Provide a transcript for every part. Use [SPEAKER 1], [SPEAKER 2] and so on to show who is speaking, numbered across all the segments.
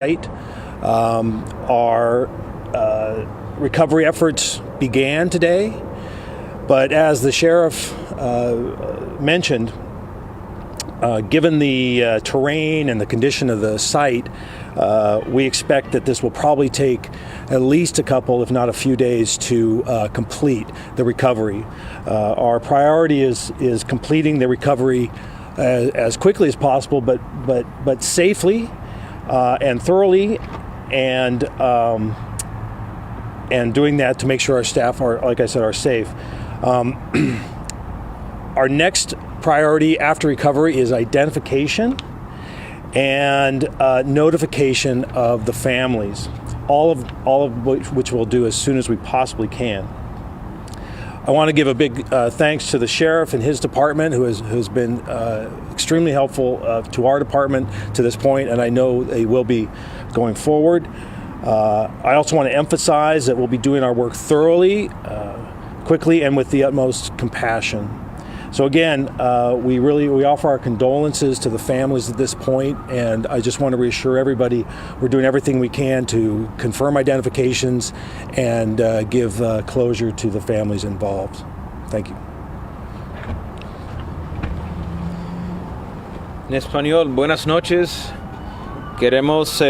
[SPEAKER 1] Our recovery efforts began today, but as the sheriff mentioned, given the terrain and the condition of the site, we expect that this will probably take at least a couple, if not a few days, to complete the recovery. Our priority is completing the recovery as quickly as possible, but safely and thoroughly, and doing that to make sure our staff are, like I said, are safe. Our next priority after recovery is identification and notification of the families, all of which we'll do as soon as we possibly can. I want to give a big thanks to the sheriff and his department, who's been extremely helpful to our department to this point, and I know they will be going forward. I also want to emphasize that we'll be doing our work thoroughly, quickly, and with the utmost compassion. So again, we offer our condolences to the families at this point, and I just want to reassure everybody we're doing everything we can to confirm identifications and give closure to the families involved. Thank you.
[SPEAKER 2] En español, buenas noches. Queremos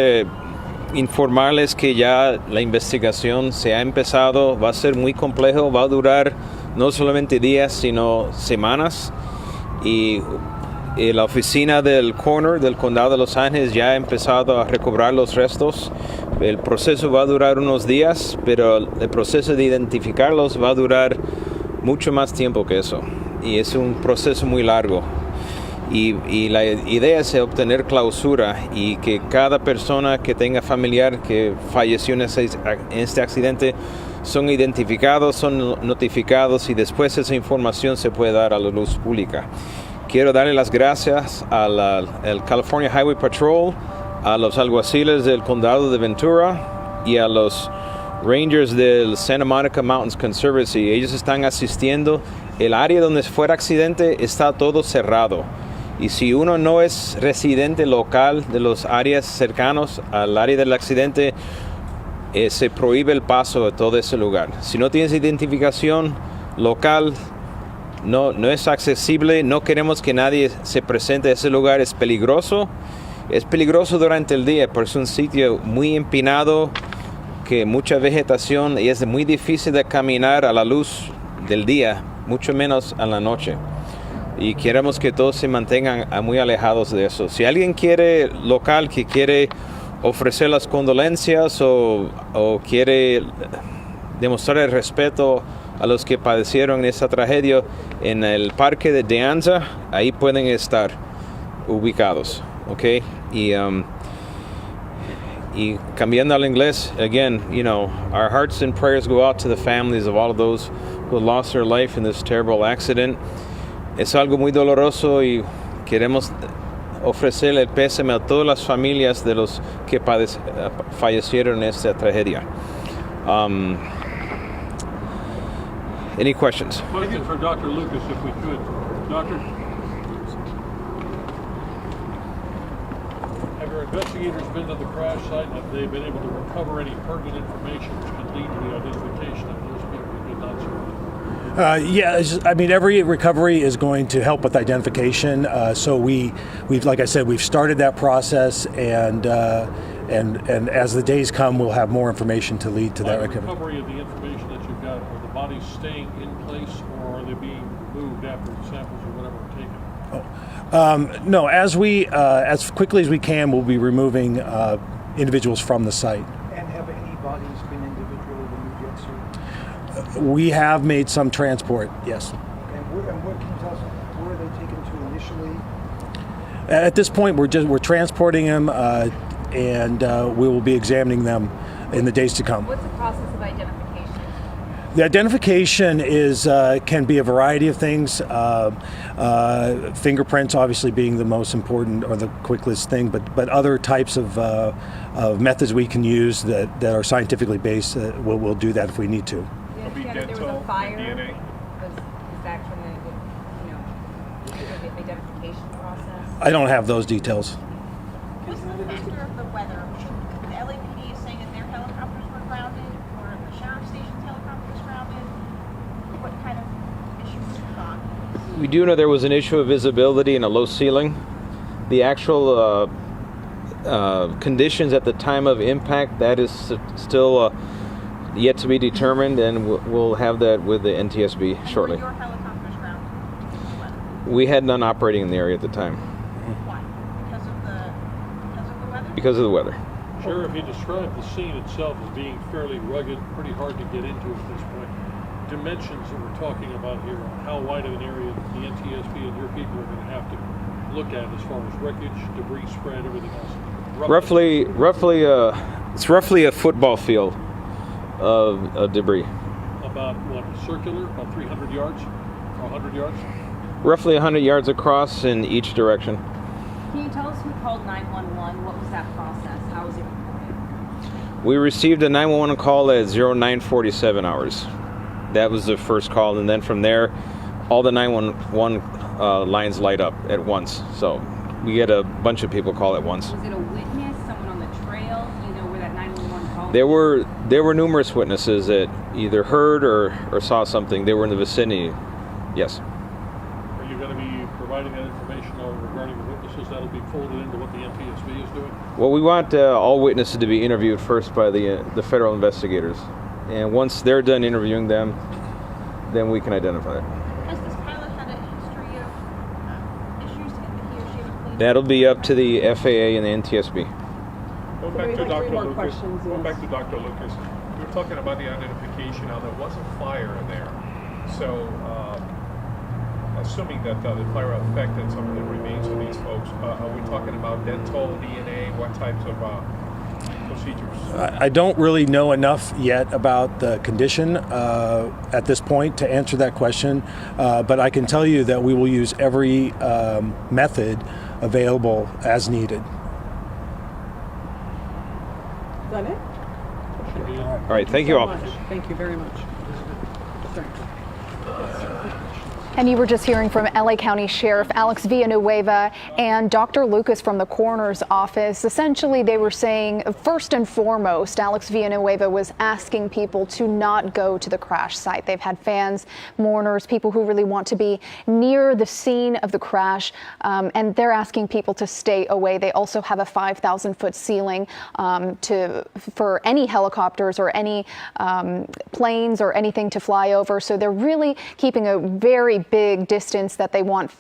[SPEAKER 2] informarles que ya la investigación se ha empezado, va a ser muy complejo, va a durar no solamente días, sino semanas. Y la oficina del coroner del condado de Los Ángeles ya ha empezado a recobrar los restos. El proceso va a durar unos días, pero el proceso de identificarlos va a durar mucho más tiempo que eso. Y es un proceso muy largo. Y la idea es obtener clausura y que cada persona que tenga familiar que falleció en este accidente son identificados, son notificados y después esa información se puede dar a la luz pública. Quiero darle las gracias al California Highway Patrol, a los alguaciles del condado de Ventura y a los Rangers del Santa Monica Mountains Conservancy. Ellos están asistiendo. El área donde fue el accidente está todo cerrado. Y si uno no es residente local de los áreas cercanos al área del accidente, se prohíbe el paso de todo ese lugar. Si no tienes identificación local, no es accesible. No queremos que nadie se presente a ese lugar. Es peligroso. Es peligroso durante el día, porque es un sitio muy empinado, que mucha vegetación, y es muy difícil de caminar a la luz del día, mucho menos a la noche. Y queremos que todos se mantengan muy alejados de eso. Si alguien local que quiere ofrecer las condolencias o quiere demostrar el respeto a los que padecieron esa tragedia en el parque de De Anza, ahí pueden estar ubicados, ¿ok? Y cambiando al inglés, again, our hearts and prayers go out to the families of all of those who lost their life in this terrible accident. Es algo muy doloroso y queremos ofrecer el pésame a todas las familias de los que fallecieron en esta tragedia. Any questions?
[SPEAKER 3] Question for Dr. Lucas, if we could. Doctor, have your investigators been to the crash site and have they been able to recover any pertinent information which could lead to the identification of those people who did not survive?
[SPEAKER 1] I mean, every recovery is going to help with identification. So we've, like I said, we've started that process, and as the days come, we'll have more information to lead to that recovery.
[SPEAKER 3] Recovery of the information that you've got, are the bodies staying in place, or are they being moved after the samples or whatever are taken?
[SPEAKER 1] No, as quickly as we can, we'll be removing individuals from the site.
[SPEAKER 4] And have any bodies been individually removed yet, sir?
[SPEAKER 1] We have made some transport, yes.
[SPEAKER 4] And what can you tell us? Where are they taken to initially?
[SPEAKER 1] At this point, we're transporting them, and we will be examining them in the days to come.
[SPEAKER 5] What's the process of identification?
[SPEAKER 1] The identification can be a variety of things. Fingerprints, obviously, being the most important or the quickest thing, but other types of methods we can use that are scientifically based. We'll do that if we need to.
[SPEAKER 5] There was a fire. Is that from the identification process?
[SPEAKER 1] I don't have those details.
[SPEAKER 6] What's the factor of the weather?
[SPEAKER 2] We do know there was an issue of visibility and a low ceiling. The actual conditions at the time of impact, that is still yet to be determined, and we'll have that with the NTSB shortly.
[SPEAKER 5] Were your helicopters grounded?
[SPEAKER 2] We had none operating in the area at the time
[SPEAKER 5] Why? Because of the weather?
[SPEAKER 2] because of the weather.
[SPEAKER 3] Sheriff, you described the scene itself as being fairly rugged, pretty hard to get into at this point. Dimensions that we're talking about here, how wide of an area the NTSB and your people are going to have to look at as far as wreckage, debris spread, everything else?
[SPEAKER 2] It's roughly a football field of debris.
[SPEAKER 3] About what, circular, about 300 yards or 100 yards?
[SPEAKER 2] Roughly 100 yards across in each direction.
[SPEAKER 5] Can you tell us who called 911? What was that process? How was it reported?
[SPEAKER 2] We received a 911 call at 0947 hours. That was the first call, and then from there, all the 911 lines light up at once. So we get a bunch of people call at once.
[SPEAKER 5] Was it a witness, someone on the trail? Do you know where that 911 call?
[SPEAKER 2] There were numerous witnesses that either heard or saw something. They were in the vicinity. Yes.
[SPEAKER 3] Are you going to be providing that information regarding the witnesses? That'll be folded into what the NTSB is doing?
[SPEAKER 2] Well, we want all witnesses to be interviewed first by the federal investigators, and once they're done interviewing them, then we can identify it.
[SPEAKER 5] Has this pilot had a history of issues? He or she was clean?
[SPEAKER 2] That'll be up to the FAA and the NTSB.
[SPEAKER 6] Going back to Dr. Lucas, we were talking about the identification. Now, there was a fire there. So, assuming that the fire affected some of the remains of these folks, are we talking about dental, DNA, what types of procedures?
[SPEAKER 1] I don't really know enough yet about the condition at this point to answer that question, but I can tell you that we will use every method available as needed.
[SPEAKER 7] Is that it?
[SPEAKER 2] All right, thank you all.
[SPEAKER 7] Thank you very much. Sorry.
[SPEAKER 8] And you were just hearing from LA County Sheriff Alex Villanueva and Dr. Lucas from the coroner's office. Essentially, they were saying, first and foremost, Alex Villanueva was asking people to not go to the crash site. They've had fans, mourners, people who really want to be near the scene of the crash, and they're asking people to stay away. They also have a 5,000-foot ceiling for any helicopters or any planes or anything to fly over. So they're really keeping a very big distance that they want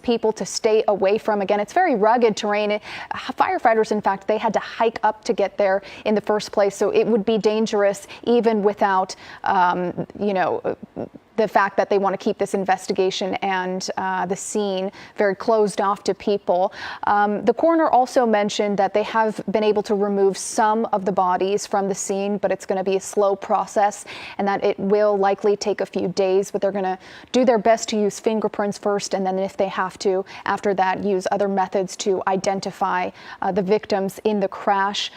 [SPEAKER 8] people to stay away from. Again, it's very rugged terrain. Firefighters, in fact, they had to hike up to get there in the first place. So it would be dangerous even without, the fact that they want to keep this investigation and the scene very closed off to people. The coroner also mentioned that they have been able to remove some of the bodies from the scene, but it's going to be a slow process and that it will likely take a few days, but they're going to do their best to use fingerprints first, and then if they have to, after that, use other methods to identify the victims in the crash.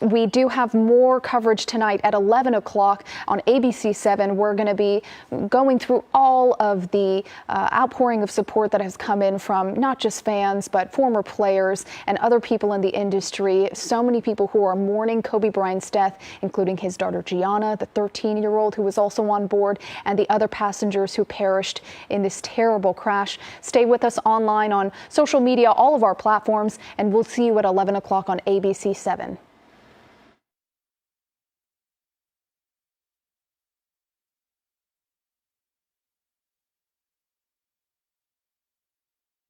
[SPEAKER 8] We do have more coverage tonight at 11 o'clock on ABC7. We're going to be going through all of the outpouring of support that has come in from not just fans, but former players and other people in the industry. So many people who are mourning Kobe Bryant's death, including his daughter Gianna, the 13-year-old who was also on board, and the other passengers who perished in this terrible crash. Stay with us online on social media, all of our platforms, and we'll see you at 11 o'clock on ABC7.